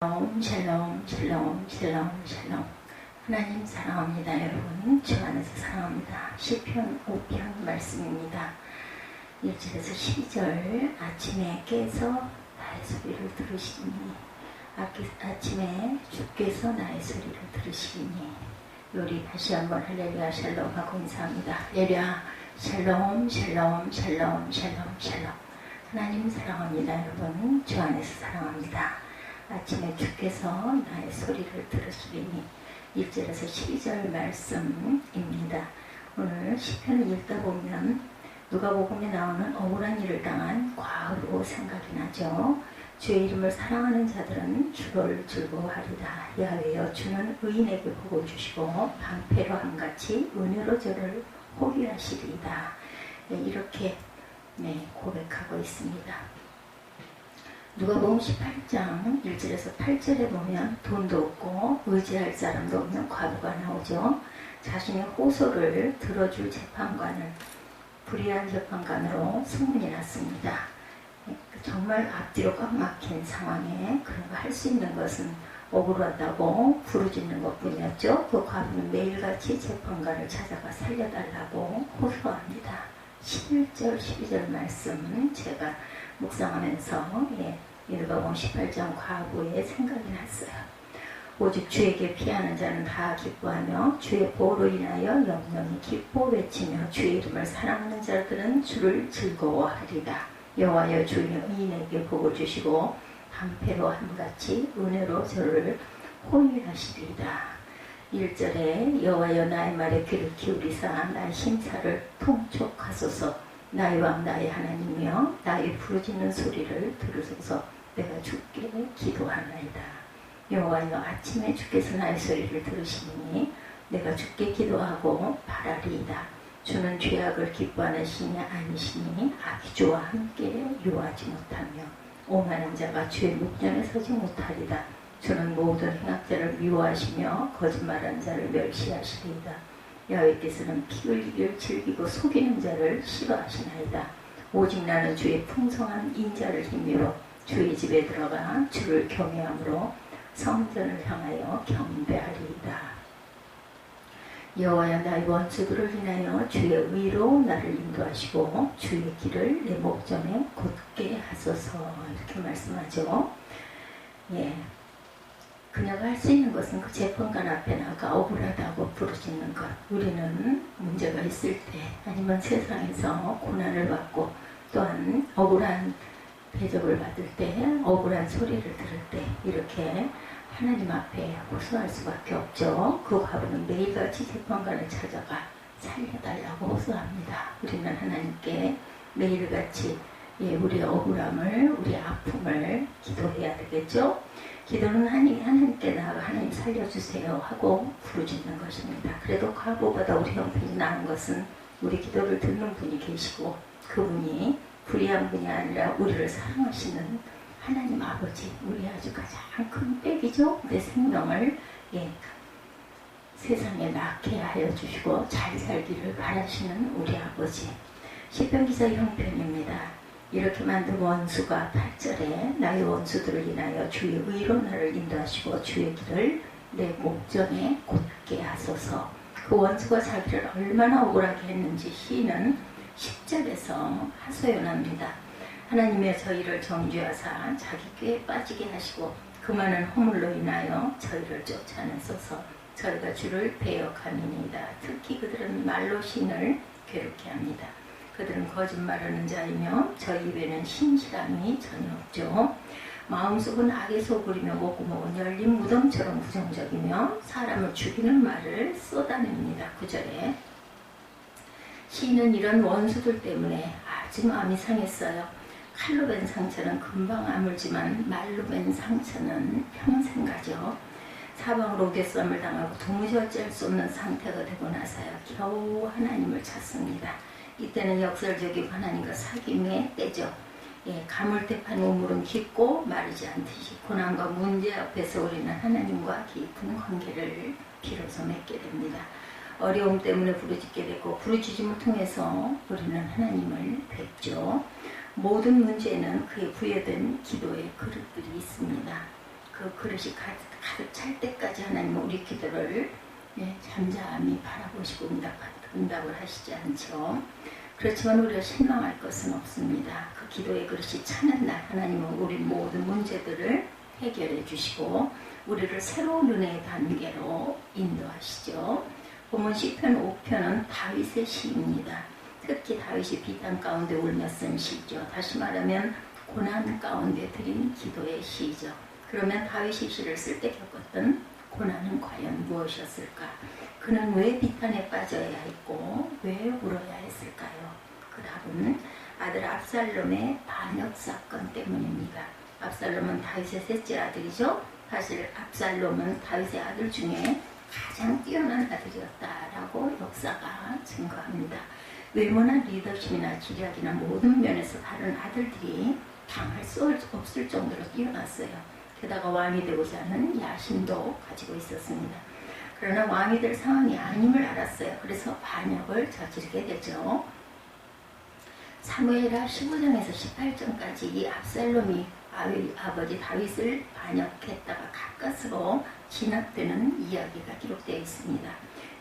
샬롬 샬롬 샬롬 샬롬. 하나님 사랑합니다. 여러분 주 안에서 사랑합니다. 시편 5편 말씀입니다. 1절에서 12절. 아침에 깨서 나의 소리를 들으시니, 아침에 주께서 나의 소리를 들으시니. 우리 다시 한번 할렐루야 샬롬 하고 인사합니다. 할렐루야 샬롬 샬롬 샬롬 샬롬 샬롬. 하나님 사랑합니다. 여러분 주 안에서 사랑합니다. 아침에 주께서 나의 소리를 들으시리니. 1절에서 12절 말씀입니다. 오늘 시편을 읽다 보면 누가복음에 나오는 억울한 일을 당한 과부로 생각이 나죠. 주의 이름을 사랑하는 자들은 주를 즐거워하리다. 야훼여, 주는 의인에게 복을 주시고 방패로 함같이 은혜로 저를 호위하시리이다. 이렇게 고백하고 있습니다. 누가복음 18장 1절에서 8절에 보면 돈도 없고 의지할 사람도 없는 과부가 나오죠. 자신의 호소를 들어줄 재판관을 불의한 재판관으로 소문이 났습니다. 정말 앞뒤로 꽉 막힌 상황에 그런 거 할 수 있는 것은 억울하다고 부르짖는 것뿐이었죠. 그 과부는 매일같이 재판관을 찾아가 살려달라고 호소합니다. 11절 12절 말씀은 제가 묵상하면서 누가복음 18장 과부의 생각이 났어요. 오직 주에게 피하는 자는 다 기뻐하며 주의 보호로 인하여 영영이 기뻐 외치며 주의 이름을 사랑하는 자들은 주를 즐거워하리라. 여호와여, 주의 의인에게 복을 주시고 방패로 함같이 은혜로 저를 호위하시리이다. 1절에 여호와여, 나의 말에 귀를 기울이사 나의 심사를 통촉하소서. 나의 왕 나의 하나님이여, 나의 부르짖는 소리를 들으소서. 내가 주께 기도하나이다. 여호와여, 아침에 주께서 나의 소리를 들으시니 내가 주께 기도하고 바라리이다. 주는 죄악을 기뻐하는 신이 아니시니 악주와 함께 유하지 못하며 오만한 자가 주의 목전에 서지 못하리다. 주는 모든 행악자를 미워하시며 거짓말하는 자를 멸시하시리이다. 여호와께서는 피 흘리기를 즐기고 속이는 자를 싫어하시나이다. 오직 나는 주의 풍성한 인자를 힘입어 주의 집에 들어가 주를 경외함으로 성전을 향하여 경배하리이다. 여호와여, 나의 원수들을 인하여 주의 의로 나를 인도하시고 주의 길을 내 목전에 곧게 하소서. 이렇게 말씀하죠. 그녀가 할 수 있는 것은 그 재판관 앞에 나가 억울하다고 부르짖는 것. 우리는 문제가 있을 때, 아니면 세상에서 고난을 받고 또한 억울한 대접을 받을 때, 억울한 소리를 들을 때 이렇게 하나님 앞에 호소할 수밖에 없죠. 그 과부는 매일같이 재판관을 찾아가 살려달라고 호소합니다. 우리는 하나님께 매일같이 우리의 억울함을, 우리의 아픔을 기도해야 되겠죠. 기도는 하나님께 나아가 하나님 살려주세요 하고 부르짖는 것입니다. 그래도 과부보다 우리 형편이 나은 것은 우리 기도를 듣는 분이 계시고, 그분이 불의한 분이 아니라 우리를 사랑하시는 하나님 아버지, 우리 아주 가장 큰 백이죠. 내 생명을 세상에 낳게 하여 주시고 잘 살기를 바라시는 우리 아버지. 시편 기자 형편입니다. 이렇게 만든 원수가 8절에 나의 원수들을 인하여 주의 의로 나를 인도하시고 주의 길을 내 목전에 곧게 하소서. 그 원수가 자기를 얼마나 억울하게 했는지 시인은 10절에서 하소연합니다. 하나님의 저희를 정죄하사 자기 꾀에 빠지게 하시고 그 많은 허물로 인하여 저희를 쫓아내소서. 저희가 주를 배역함이니이다. 특히 그들은 말로 신을 괴롭게 합니다. 그들은 거짓말하는 자이며 저희 입에는 신실함이 전혀 없죠. 마음속은 악의 소굴이며 목구멍은 열린 무덤처럼 부정적이며 사람을 죽이는 말을 쏟아냅니다. 9절에 시인은 이런 원수들 때문에 아주 마음이 상했어요. 칼로 벤 상처는 금방 아물지만 말로 벤 상처는 평생 가죠. 사방으로 우겨쌈을 당하고 도무지 어찌할 수 없는 상태가 되고 나서야 겨우 하나님을 찾습니다. 이때는 역설적이고 하나님과 사귐의 때죠. 가물대판 우물은 깊고 마르지 않듯이 고난과 문제 앞에서 우리는 하나님과 깊은 관계를 비로소 맺게 됩니다. 어려움 때문에 부르짖게 되고 부르짖음을 통해서 우리는 하나님을 뵙죠. 모든 문제는 그에 부여된 기도의 그릇들이 있습니다. 그 그릇이 가득 찰 때까지 하나님은 우리 기도를 잠잠히 바라보시고 응답을 하시지 않죠. 그렇지만 우리가 실망할 것은 없습니다. 그 기도의 그릇이 차는 날 하나님은 우리 모든 문제들을 해결해 주시고 우리를 새로운 은혜의 단계로 인도하시죠. 본문 시편 5편은 다윗의 시입니다. 특히 다윗이 비탄 가운데 울며 쓴 시죠. 다시 말하면 고난 가운데 드린 기도의 시죠. 그러면 다윗이 시를 쓸 때 겪었던 고난은 과연 무엇이었을까? 그는 왜 비탄에 빠져야 했고 왜 울어야 했을까요? 그 답은 아들 압살롬의 반역 사건 때문입니다. 압살롬은 다윗의 셋째 아들이죠. 사실 압살롬은 다윗의 아들 중에 가장 뛰어난 아들이었다라고 역사가 증거합니다. 외모나 리더십이나 지략이나 모든 면에서 다른 아들들이 당할 수 없을 정도로 뛰어났어요. 게다가 왕이 되고자 하는 야심도 가지고 있었습니다. 그러나 왕이 될 상황이 아님을 알았어요. 그래서 반역을 저지르게 되죠. 사무엘하 15장에서 18장까지 이 압살롬이 아버지 다윗을 반역했다가 가까스로 진압되는 이야기가 기록되어 있습니다.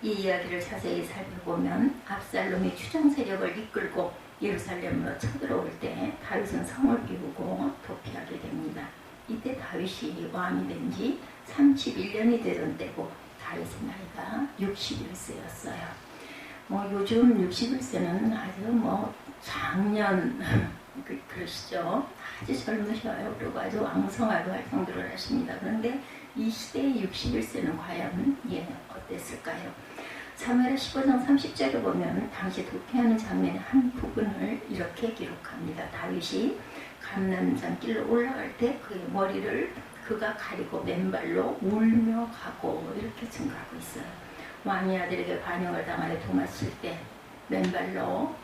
이 이야기를 자세히 살펴보면 압살롬이 추종 세력을 이끌고 예루살렘으로 쳐들어올 때 다윗은 성을 비우고 도피하게 됩니다. 이때 다윗이 왕이 된 지 31년이 되던 때고 다윗의 나이가 61세였어요. 요즘 61세는 아주 장년 그러시죠. 아주 젊으셔요. 그리고 아주 왕성하게 활동들을 하십니다. 그런데 이 시대의 61세는 과연 어땠을까요? 사무엘하 15장 30절에 보면 당시 도피하는 장면의 한 부분을 이렇게 기록합니다. 다윗이 감람산 길로 올라갈 때 그의 머리를 그가 가리고 맨발로 울며 가고 이렇게 증가하고 있어요. 왕의 아들에게 반역을 당하여 도망칠 때 맨발로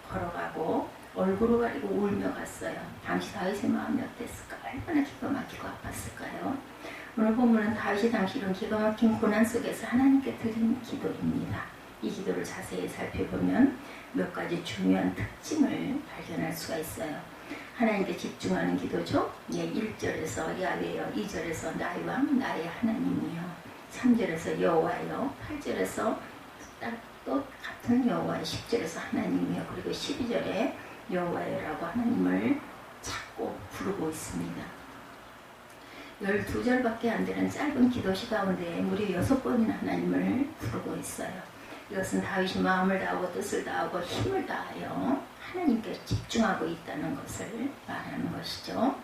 걸어가고 얼굴을 가리고 울며 갔어요. 당시 다윗의 마음이 어땠을까? 얼마나 기가 막히고 아팠을까요? 오늘 본문은 다윗이 당시 이런 기가 막힌 고난 속에서 하나님께 드린 기도입니다. 이 기도를 자세히 살펴보면 몇 가지 중요한 특징을 발견할 수가 있어요. 하나님께 집중하는 기도죠. 1절에서 야훼여, 2절에서 나의 왕, 나의 하나님이여, 3절에서 여호와여, 8절에서 또 같은 여호와여, 10절에서 하나님이여, 그리고 12절에 여호와여라고 하나님을 찾고 부르고 있습니다. 12절밖에 안 되는 짧은 기도시 가운데 무려 6번이나 하나님을 부르고 있어요. 이것은 다윗이 마음을 다하고 뜻을 다하고 힘을 다하여 하나님께 집중하고 있다는 것을 말하는 것이죠.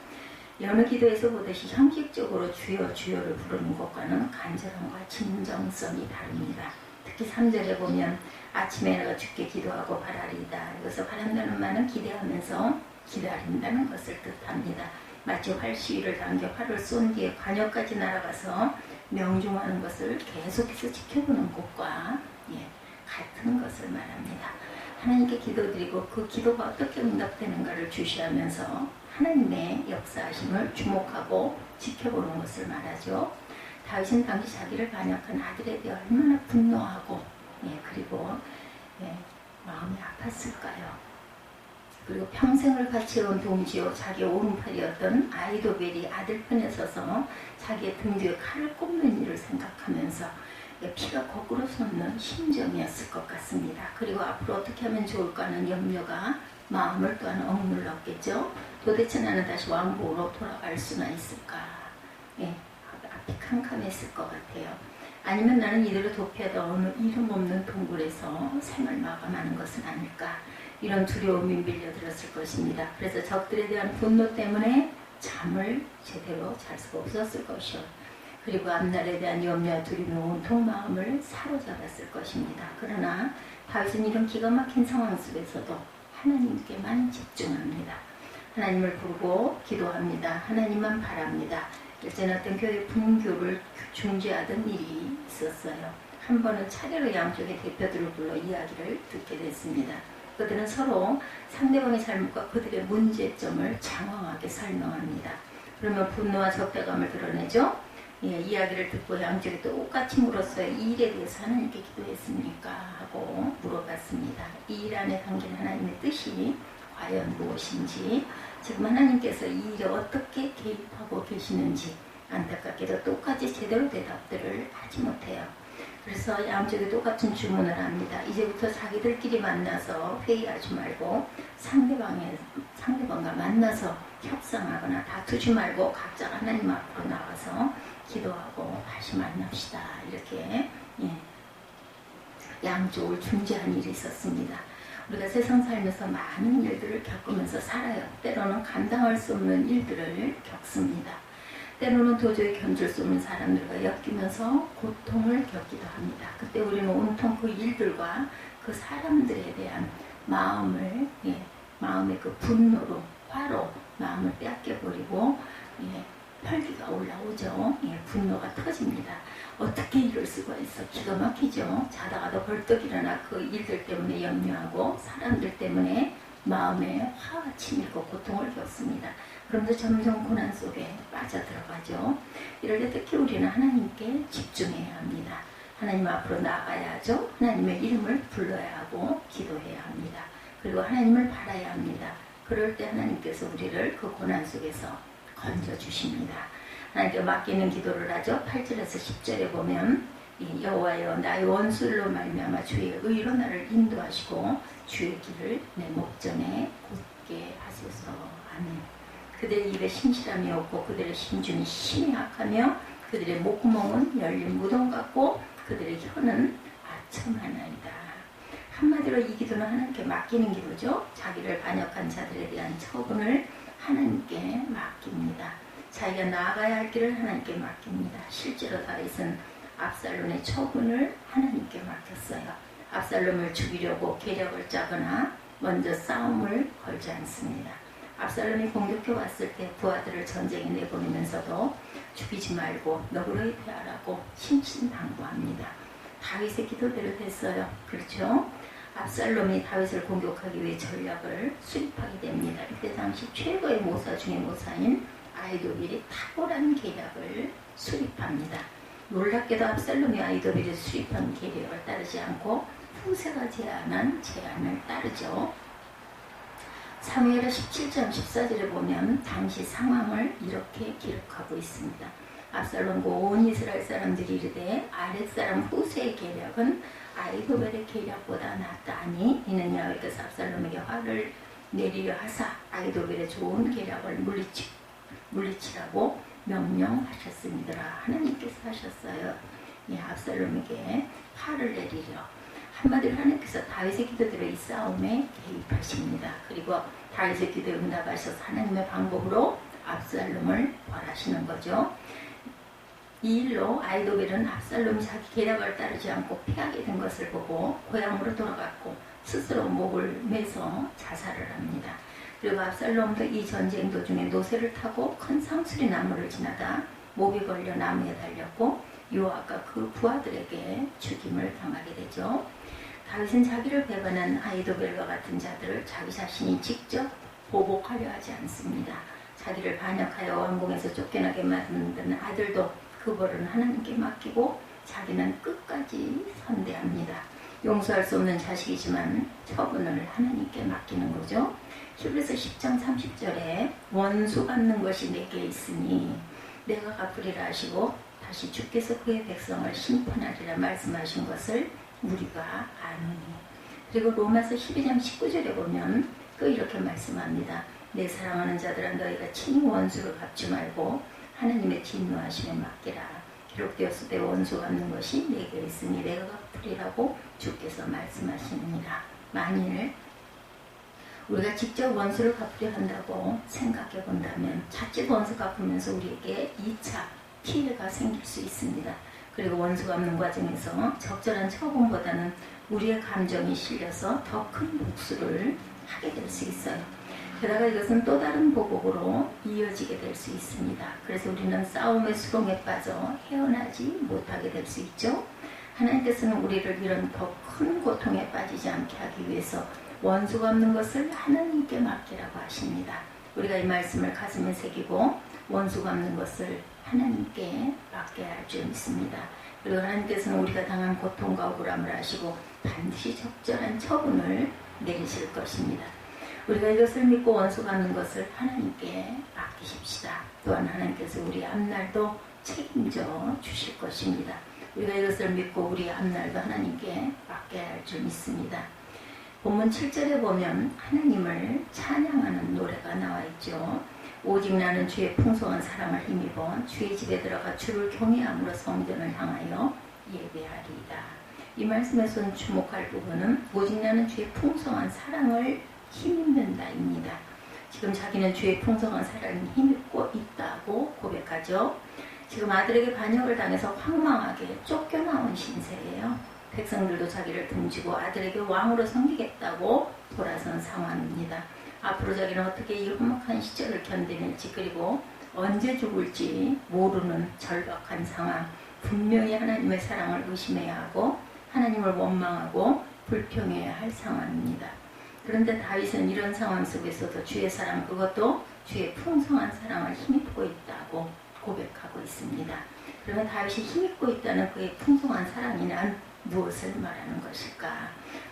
여느 기도에서 보듯이 형식적으로 주여 주여를 부르는 것과는 간절함과 진정성이 다릅니다. 특히 3절에 보면 아침에 내가 주께 기도하고 바라리이다. 이것을 바란다는 말은 기대하면서 기다린다는 것을 뜻합니다. 마치 활시위를 당겨 활을 쏜 뒤에 관역까지 날아가서 명중하는 것을 계속해서 지켜보는 것과 같은 것을 말합니다. 하나님께 기도드리고 그 기도가 어떻게 응답되는가를 주시하면서 하나님의 역사하심을 주목하고 지켜보는 것을 말하죠. 다윗은 당시 자기를 반역한 아들에 대해 얼마나 분노하고 그리고 마음이 아팠을까요? 그리고 평생을 같이 온 동지요 자기의 오른팔이었던 아히도벨이 아들 편에 서서 자기의 등 뒤에 칼을 꼽는 일을 생각하면서 피가 거꾸로 솟는 심정이었을 것 같습니다. 그리고 앞으로 어떻게 하면 좋을까 하는 염려가 마음을 또한 억눌렀겠죠. 도대체 나는 다시 왕복으로 돌아갈 수나 있을까? 앞이 캄캄했을 것 같아요. 아니면 나는 이대로 도피하다 어느 이름 없는 동굴에서 생을 마감하는 것은 아닐까? 이런 두려움이 밀려들었을 것입니다. 그래서 적들에 대한 분노 때문에 잠을 제대로 잘 수가 없었을 것이요. 그리고 앞날에 대한 염려와 두려움이 온통 마음을 사로잡았을 것입니다. 그러나 다윗은 이런 기가 막힌 상황 속에서도 하나님께만 집중합니다. 하나님을 부르고 기도합니다. 하나님만 바랍니다. 일전에 어떤 교회 분교를 중재하던 일이 있었어요. 한 번은 차례로 양쪽의 대표들을 불러 이야기를 듣게 됐습니다. 그들은 서로 상대방의 잘못과 그들의 문제점을 장황하게 설명합니다. 그러면 분노와 적대감을 드러내죠. 이야기를 듣고 양쪽이 똑같이 물었어요. 이 일에 대해서 하나님께 기도했습니까? 하고 물어봤습니다. 이 일 안에 담긴 하나님의 뜻이 과연 무엇인지, 지금 하나님께서 이 일에 어떻게 개입하고 계시는지, 안타깝게도 똑같이 제대로 대답들을 하지 못해요. 그래서 양쪽에 똑같은 주문을 합니다. 이제부터 자기들끼리 만나서 회의하지 말고 상대방과 만나서 협상하거나 다투지 말고 각자 하나님 앞으로 나와서 기도하고 다시 만납시다. 이렇게 양쪽을 중재한 일이 있었습니다. 우리가 세상 살면서 많은 일들을 겪으면서 살아요. 때로는 감당할 수 없는 일들을 겪습니다. 때로는 도저히 견딜 수 없는 사람들과 엮이면서 고통을 겪기도 합니다. 그때 우리는 온통 그 일들과 그 사람들에 대한 마음의 그 분노로, 화로 마음을 빼앗겨버리고 혈기가 올라오죠. 분노가 터집니다. 어떻게 이럴 수가 있어? 기가 막히죠. 자다가도 벌떡 일어나 그 일들 때문에 염려하고 사람들 때문에 마음에 화가 치밀고 고통을 겪습니다. 그런데 점점 고난 속에 빠져들어가죠. 이럴 때 특히 우리는 하나님께 집중해야 합니다. 하나님 앞으로 나아가야 하죠. 하나님의 이름을 불러야 하고 기도해야 합니다. 그리고 하나님을 바라야 합니다. 그럴 때 하나님께서 우리를 그 고난 속에서 건져주십니다. 하나님께 맡기는 기도를 하죠. 8절에서 10절에 보면 여호와여 나의 원수로 말미암아 주의 의로 나를 인도하시고 주의 길을 내 목전에 곧게 하소서. 아멘. 그들의 입에 신실함이 없고 그들의 심중이 심히 악하며 그들의 목구멍은 열린 무덤 같고 그들의 혀는 아첨하나이다. 한마디로 이 기도는 하나님께 맡기는 기도죠. 자기를 반역한 자들에 대한 처분을 하나님께 맡깁니다. 자기가 나아가야 할 길을 하나님께 맡깁니다. 실제로 다윗은 압살롬의 처분을 하나님께 맡겼어요. 압살롬을 죽이려고 계략을 짜거나 먼저 싸움을 걸지 않습니다. 압살롬이 공격해 왔을 때 부하들을 전쟁에 내보내면서도 죽이지 말고 너그러이 대하라고 신신당부합니다. 다윗의 기도대로 됐어요. 그렇죠? 압살롬이 다윗을 공격하기 위해 전략을 수립하게 됩니다. 이때 당시 최고의 모사 중의 모사인 아히도빌이 탁월한 계략을 수립합니다. 놀랍게도 압살롬이 아히도빌이 수립한 계략을 따르지 않고 후세가 제안한 제안을 따르죠. 사무엘하 17장 14절에 보면 당시 상황을 이렇게 기록하고 있습니다. 압살롬과 온 이스라엘 사람들이 이르되 아랫사람 후세의 계략은 아히도벨의 계략보다 낫다 하니 이는 야훼께서 압살롬에게 화를 내리려 하사 아히도벨의 좋은 계략을 물리치라고 명령하셨습니다. 하나님께서 하셨어요. 압살롬에게 화를 내리려. 한마디로 하나님께서 다윗의 기도대로 이 싸움에 개입하십니다. 그리고 다윗의 기도에 응답하셔서 하나님의 방법으로 압살롬을 벌하시는 거죠. 이 일로 아히도벨은 압살롬이 자기 계략을 따르지 않고 피하게 된 것을 보고 고향으로 돌아갔고 스스로 목을 매서 자살을 합니다. 그리고 압살롬도 이 전쟁 도중에 노새를 타고 큰 상수리 나무를 지나다 목이 걸려 나무에 달렸고 요압과 그 부하들에게 죽임을 당하게 되죠. 다윗은 자기를 배반한 아히도벨과 같은 자들을 자기 자신이 직접 보복하려 하지 않습니다. 자기를 반역하여 왕궁에서 쫓겨나게 만든 아들도 그 벌은 하나님께 맡기고 자기는 끝까지 선대합니다. 용서할 수 없는 자식이지만 처분을 하나님께 맡기는 거죠. 히브리서 10장 30절에 원수 갚는 것이 내게 있으니 내가 갚으리라 하시고 다시 주께서 그의 백성을 심판하리라 말씀하신 것을 우리가 아노니. 그리고 로마서 12장 19절에 보면 또 이렇게 말씀합니다. 내 사랑하는 자들아 너희가 친히 원수를 갚지 말고 하나님의 진노하심에 맡기라. 기록되었을 때 원수 갚는 것이 내게 있으니 내가 갚으리라고 주께서 말씀하시느니라. 만일 우리가 직접 원수를 갚으려 한다고 생각해 본다면 자칫 원수 갚으면서 우리에게 2차 피해가 생길 수 있습니다. 그리고 원수 갚는 과정에서 적절한 처분보다는 우리의 감정이 실려서 더 큰 복수를 하게 될 수 있어요. 게다가 이것은 또 다른 보복으로 이어지게 될 수 있습니다. 그래서 우리는 싸움의 수렁에 빠져 헤어나지 못하게 될 수 있죠. 하나님께서는 우리를 이런 더 큰 고통에 빠지지 않게 하기 위해서 원수 갚는 것을 하나님께 맡기라고 하십니다. 우리가 이 말씀을 가슴에 새기고 원수 갚는 것을 하나님께 맡겨야 할 줄 믿습니다. 그리고 하나님께서는 우리가 당한 고통과 억울함을 아시고 반드시 적절한 처분을 내리실 것입니다. 우리가 이것을 믿고 원수 갚는 것을 하나님께 맡겨 맡기십시다. 또한 하나님께서 우리 앞날도 책임져 주실 것입니다. 우리가 이것을 믿고 우리 앞날도 하나님께 맡겨야 할 줄 믿습니다. 본문 7절에 보면 하나님을 찬양하는 노래가 나와 있죠. 오직 나는 주의 풍성한 사랑을 힘입어 주의 집에 들어가 주를 경외함으로 성전을 향하여 예배하리이다. 이 말씀에서 주목할 부분은 오직 나는 주의 풍성한 사랑을 힘입는다입니다. 지금 자기는 주의 풍성한 사랑을 힘입고 있다고 고백하죠. 지금 아들에게 반역을 당해서 황망하게 쫓겨나온 신세예요. 백성들도 자기를 등지고 아들에게 왕으로 섬기겠다고 돌아선 상황입니다. 앞으로 자기는 어떻게 이 험악한 시절을 견뎌낼지 그리고 언제 죽을지 모르는 절박한 상황, 분명히 하나님의 사랑을 의심해야 하고 하나님을 원망하고 불평해야 할 상황입니다. 그런데 다윗은 이런 상황 속에서도 주의 사랑, 그것도 주의 풍성한 사랑을 힘입고 있다고 고백하고 있습니다. 그러면 다윗이 힘입고 있다는 그의 풍성한 사랑이란 무엇을 말하는 것일까?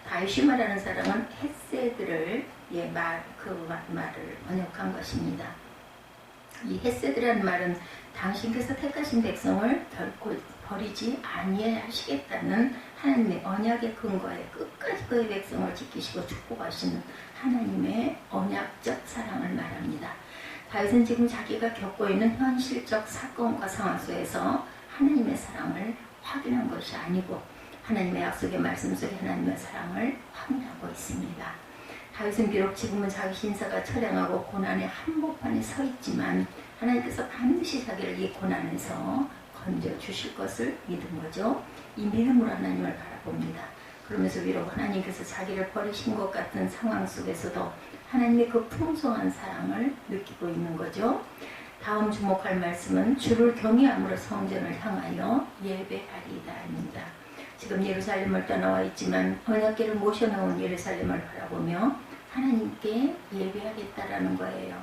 다윗이 말하는 사랑은 헤세드를 말을 번역한 것입니다. 이 헤세드라는 말은 당신께서 택하신 백성을 결코 버리지 아니하시겠다는 하나님의 언약의 근거에 끝까지 그의 백성을 지키시고 축복하시는 하나님의 언약적 사랑을 말합니다. 다윗은 지금 자기가 겪고 있는 현실적 사건과 상황 속에서 하나님의 사랑을 확인한 것이 아니고 하나님의 약속의 말씀 속에 하나님의 사랑을 확인하고 있습니다. 다윗은 비록 지금은 자기 신사가 처량하고 고난의 한복판에 서 있지만 하나님께서 반드시 자기를 이 고난에서 건져주실 것을 믿은 거죠. 이 믿음으로 하나님을 바라봅니다. 그러면서 비록 하나님께서 자기를 버리신 것 같은 상황 속에서도 하나님의 그 풍성한 사랑을 느끼고 있는 거죠. 다음 주목할 말씀은 주를 경외함으로 성전을 향하여 예배하리이다입니다. 지금 예루살렘을 떠나와 있지만 언약궤를 모셔놓은 예루살렘을 바라보며 하나님께 예배하겠다라는 거예요.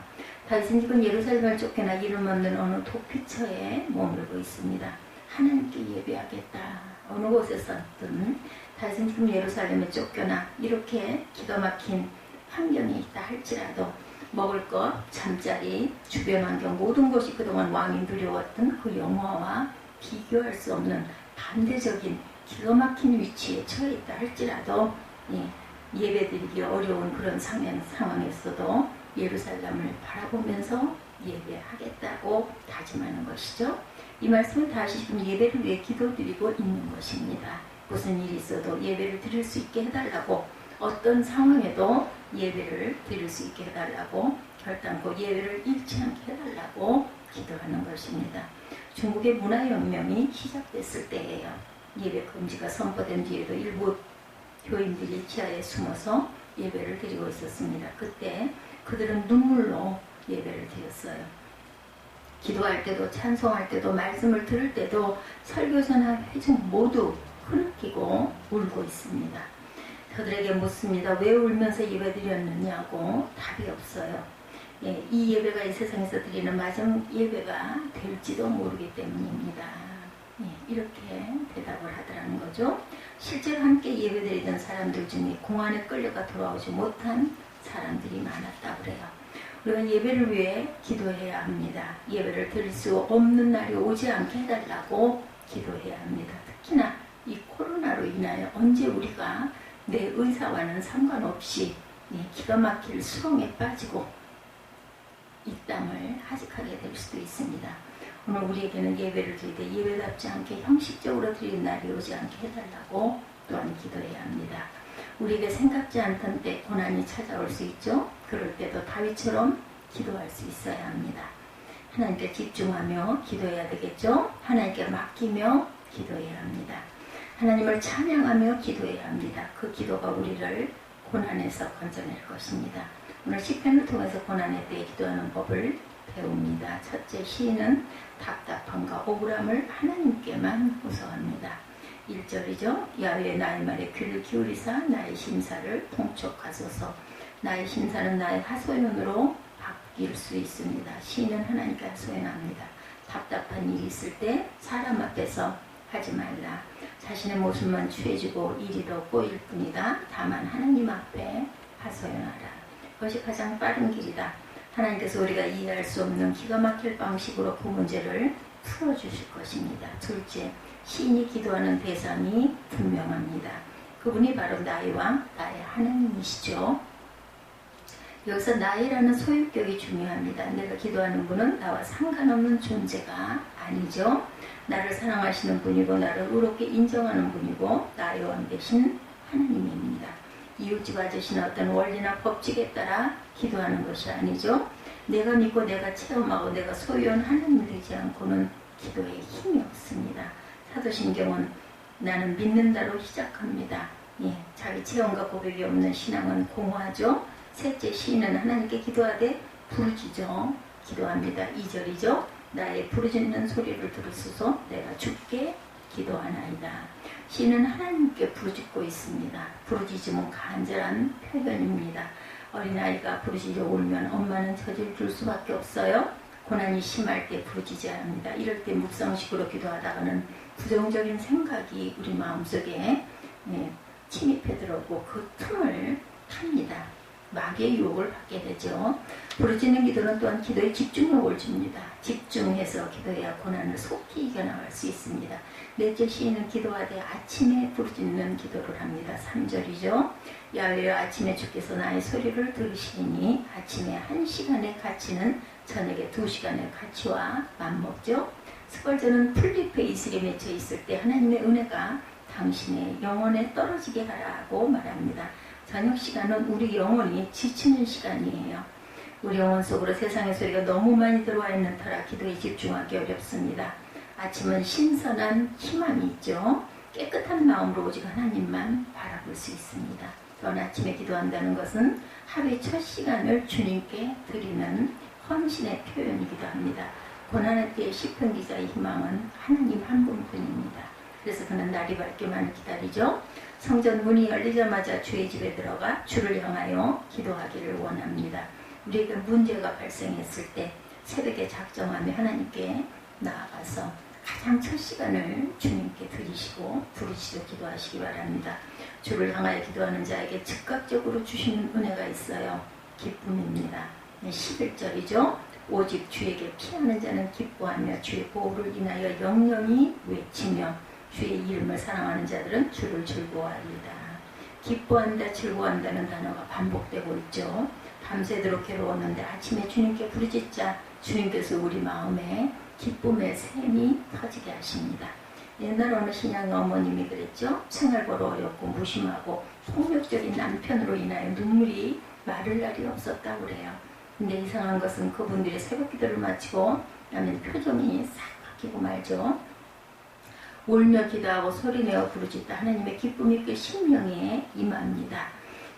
다윗은 지금 예루살렘을 쫓겨나 이름 없는 어느 도피처에 머물고 있습니다. 하나님께 예배하겠다. 어느 곳에서든 다윗은 지금 예루살렘에 쫓겨나 이렇게 기가 막힌 환경에 있다 할지라도 먹을 것, 잠자리, 주변 환경 모든 것이 그동안 왕이 누려왔던 그 영화와 비교할 수 없는 반대적인 기가 막힌 위치에 처해 있다 할지라도 예배드리기 어려운 그런 상황에서도 예루살렘을 바라보면서 예배하겠다고 다짐하는 것이죠. 이 말씀은 다시 지금 예배를 위해 기도드리고 있는 것입니다. 무슨 일이 있어도 예배를 드릴 수 있게 해달라고 어떤 상황에도 예배를 드릴 수 있게 해달라고 결단코 예배를 잃지 않게 해달라고 기도하는 것입니다. 중국의 문화혁명이 시작됐을 때예요. 예배 금지가 선포된 뒤에도 일부 교인들이 지하에 숨어서 예배를 드리고 있었습니다. 그때 그들은 눈물로 예배를 드렸어요. 기도할 때도 찬송할 때도 말씀을 들을 때도 설교자나 회중 모두 흐느끼고 울고 있습니다. 저들에게 묻습니다. 왜 울면서 예배 드렸느냐고 답이 없어요. 이 예배가 이 세상에서 드리는 마지막 예배가 될지도 모르기 때문입니다. 이렇게 대답을 하더라는 거죠. 실제로 함께 예배드리던 사람들 중에 공안에 끌려가 돌아오지 못한 사람들이 많았다고 그래요. 우리가 예배를 위해 기도해야 합니다. 예배를 드릴 수 없는 날이 오지 않게 해달라고 기도해야 합니다. 특히나 이 코로나로 인하여 언제 우리가 내 의사와는 상관없이 기가 막힐 수렁에 빠지고 이 땅을 하직하게 될 수도 있습니다. 오늘 우리에게는 예배를 드릴 때 예배답지 않게 형식적으로 드리는 날이 오지 않게 해달라고 또한 기도해야 합니다. 우리에게 생각지 않던 때 고난이 찾아올 수 있죠. 그럴 때도 다윗처럼 기도할 수 있어야 합니다. 하나님께 집중하며 기도해야 되겠죠. 하나님께 맡기며 기도해야 합니다. 하나님을 찬양하며 기도해야 합니다. 그 기도가 우리를 고난에서 건져낼 것입니다. 오늘 시편을 통해서 고난에 대해 기도하는 법을 배웁니다. 첫째, 시인은 답답함과 억울함을 하나님께만 호소합니다. 1절이죠. 야훼 나의 말에 귀를 기울이사 나의 심사를 통촉하소서. 나의 심사는 나의 하소연으로 바뀔 수 있습니다. 시인은 하나님께 하소연합니다. 답답한 일이 있을 때 사람 앞에서 하지 말라. 자신의 모습만 취해지고 일이 더 꼬일 뿐이다. 다만 하나님 앞에 하소연하라. 그것이 가장 빠른 길이다. 하나님께서 우리가 이해할 수 없는 기가 막힐 방식으로 그 문제를 풀어주실 것입니다. 둘째, 시인이 기도하는 대상이 분명합니다. 그분이 바로 나의 왕, 나의 하나님이시죠. 여기서 나이라는 소유격이 중요합니다. 내가 기도하는 분은 나와 상관없는 존재가 아니죠. 나를 사랑하시는 분이고 나를 의롭게 인정하는 분이고 나의 왕 되신 하나님입니다. 이웃집 아저씨는 어떤 원리나 법칙에 따라 기도하는 것이 아니죠. 내가 믿고 내가 체험하고 내가 소유한 하나님이 되지 않고는 기도에 힘이 없습니다. 사도신경은 나는 믿는다로 시작합니다. 예, 자기 체험과 고백이 없는 신앙은 공허하죠. 셋째, 시인은 하나님께 기도하되 부르짖어 기도합니다. 2절이죠. 나의 부르짖는 소리를 들으소서 내가 주께 기도하나이다. 시인은 하나님께 부르짖고 있습니다. 부르짖음은 간절한 표현입니다. 어린아이가 부르짖어 울면 엄마는 젖을 줄 수밖에 없어요. 고난이 심할 때 부르짖어야 합니다. 이럴 때 묵상식으로 기도하다가는 부정적인 생각이 우리 마음속에 침입해 들어오고 그 틈을 탑니다. 마귀의 유혹을 받게 되죠. 부르짖는 기도는 또한 기도에 집중력을 줍니다. 집중해서 기도해야 고난을 속히 이겨나갈 수 있습니다. 넷째, 시인은 기도하되 아침에 부르짖는 기도를 합니다. 3절이죠. 야외여 아침에 주께서 나의 소리를 들으시니 아침에 1시간의 가치는 저녁에 2시간의 가치와 맞먹죠. 스펄전은 풀잎에 이슬에 맺혀 있을 때 하나님의 은혜가 당신의 영혼에 떨어지게 하라고 말합니다. 저녁 시간은 우리 영혼이 지치는 시간이에요. 우리 영혼 속으로 세상의 소리가 너무 많이 들어와 있는 터라 기도에 집중하기 어렵습니다. 아침은 신선한 희망이 있죠. 깨끗한 마음으로 오직 하나님만 바라볼 수 있습니다. 또한 아침에 기도한다는 것은 하루의 첫 시간을 주님께 드리는 헌신의 표현이기도 합니다. 고난의 때의 시편 기자의 희망은 하나님 한 분뿐입니다. 그래서 그는 날이 밝기만을 기다리죠. 성전 문이 열리자마자 주의 집에 들어가 주를 향하여 기도하기를 원합니다. 우리에게 문제가 발생했을 때 새벽에 작정하며 하나님께 나아가서 가장 첫 시간을 주님께 드리시고 부르짖어 기도하시기 바랍니다. 주를 향하여 기도하는 자에게 즉각적으로 주시는 은혜가 있어요. 기쁨입니다. 11절이죠. 오직 주에게 피하는 자는 기뻐하며 주의 보호를 인하여 영영이 외치며 주의 이름을 사랑하는 자들은 주를 즐거워하리이다. 기뻐한다, 즐거워한다는 단어가 반복되고 있죠. 밤새도록 괴로웠는데 아침에 주님께 부르짖자 주님께서 우리 마음에 기쁨의 샘이 터지게 하십니다. 옛날 어느 신앙 어머님이 그랬죠. 생활벌어 어렵고 무심하고 폭력적인 남편으로 인하여 눈물이 마를 날이 없었다고 그래요. 근데 이상한 것은 그분들이 새벽 기도를 마치고 나면 표정이 싹 바뀌고 말죠. 울며 기도하고 소리내어 부르짖다 하나님의 기쁨이 그 심령에 임합니다.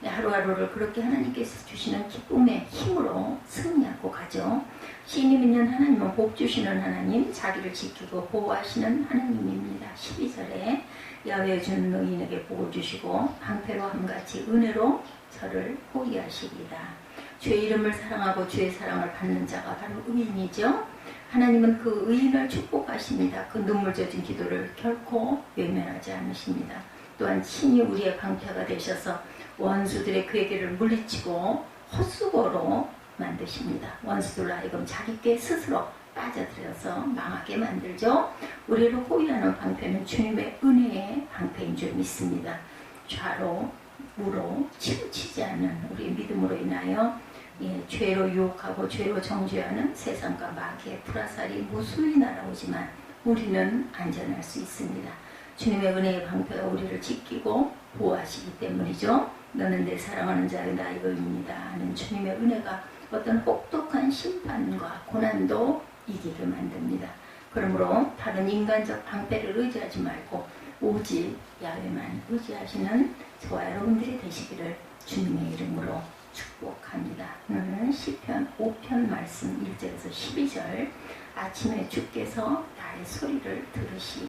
하루하루를 그렇게 하나님께서 주시는 기쁨의 힘으로 승리하고 가죠. 시인이 믿는 하나님은 복 주시는 하나님, 자기를 지키고 보호하시는 하나님입니다. 12절에 야외에 주는 의인에게 복을 주시고 방패로 함같이 은혜로 저를 호위하시리이다. 주의 이름을 사랑하고 주의 사랑을 받는 자가 바로 의인이죠. 하나님은 그 의인을 축복하십니다. 그 눈물 젖은 기도를 결코 외면하지 않으십니다. 또한 친히 우리의 방패가 되셔서 원수들의 그에게를 물리치고 헛수고로 만드십니다. 원수들 하여금 자기께 스스로 빠져들여서 망하게 만들죠. 우리를 호위하는 방패는 주님의 은혜의 방패인 줄 믿습니다. 좌로 우로 치우치지 않는 우리의 믿음으로 인하여 죄로 유혹하고 죄로 정죄하는 세상과 마귀의 불화살이 무수히 날아오지만 우리는 안전할 수 있습니다. 주님의 은혜의 방패가 우리를 지키고 보호하시기 때문이죠. 너는 내 사랑하는 자의 나의 의인이다 하는 주님의 은혜가 어떤 혹독한 심판과 고난도 이기게 만듭니다. 그러므로 다른 인간적 방패를 의지하지 말고 오직 야훼만 의지하시는 저와 여러분들이 되시기를 주님의 이름으로 축복합니다. 오늘 시편 5편 말씀 1절에서 12절 아침에 주께서 나의 소리를 들으시